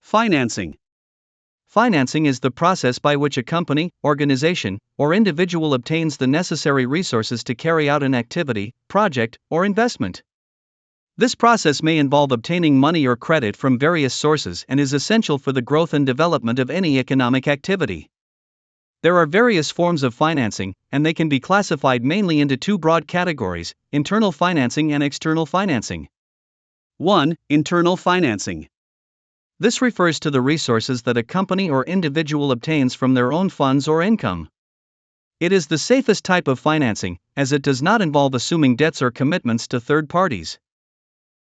Financing. Financing is the process by which a company, organization, or individual obtains the necessary resources to carry out an activity, project, or investment. This process may involve obtaining money or credit from various sources and is essential for the growth and development of any economic activity. There are various forms of financing, and they can be classified mainly into two broad categories: internal financing and external financing. 1. Internal financing. This refers to the resources that a company or individual obtains from their own funds or income. It is the safest type of financing, as it does not involve assuming debts or commitments to third parties.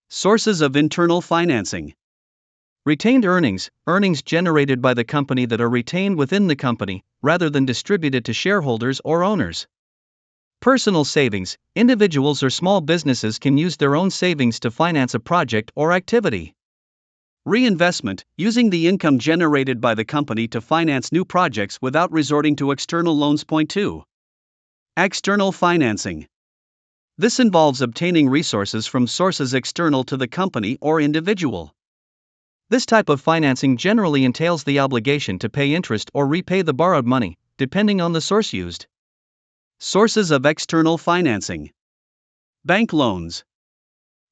Sources of internal financing. Retained earnings, earnings generated by the company that are retained within the company, rather than distributed to shareholders or owners. Personal savings, individuals or small businesses can use their own savings to finance a project or activity. Reinvestment, using the income generated by the company to finance new projects without resorting to external loans. Point 2. External financing. This involves obtaining resources from sources external to the company or individual. This type of financing generally entails the obligation to pay interest or repay the borrowed money, depending on the source used. Sources of external financing. Bank loans.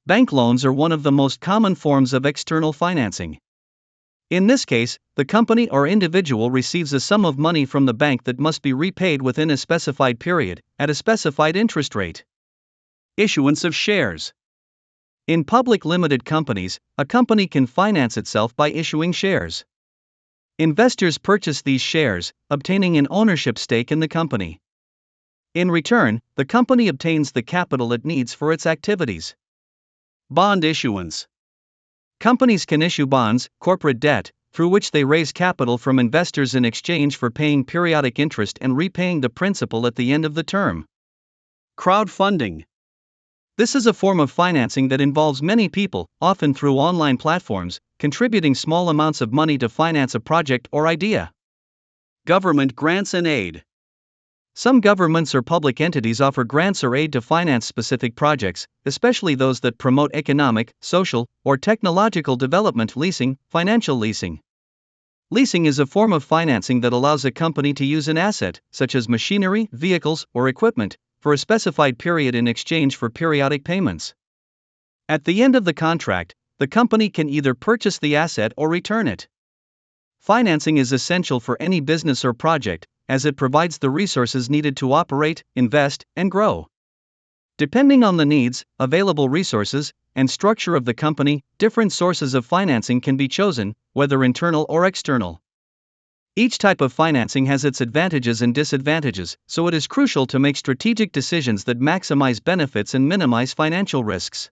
Bank loans are one of the most common forms of external financing. In this case, the company or individual receives a sum of money from the bank that must be repaid within a specified period, at a specified interest rate. Issuance of shares. In public limited companies, a company can finance itself by issuing shares. Investors purchase these shares, obtaining an ownership stake in the company. In return, the company obtains the capital it needs for its activities. Bond issuance. Companies can issue bonds, corporate debt, through which they raise capital from investors in exchange for paying periodic interest and repaying the principal at the end of the term. Crowdfunding. This is a form of financing that involves many people, often through online platforms, contributing small amounts of money to finance a project or idea. Government grants and aid. Some governments or public entities offer grants or aid to finance specific projects, especially those that promote economic, social, or technological development. Leasing, financial leasing. Leasing is a form of financing that allows a company to use an asset, such as machinery, vehicles, or equipment, for a specified period in exchange for periodic payments. At the end of the contract, the company can either purchase the asset or return it. Financing is essential for any business or project, as it provides the resources needed to operate, invest, and grow. Depending on the needs, available resources, and structure of the company, different sources of financing can be chosen, whether internal or external. Each type of financing has its advantages and disadvantages, so it is crucial to make strategic decisions that maximize benefits and minimize financial risks.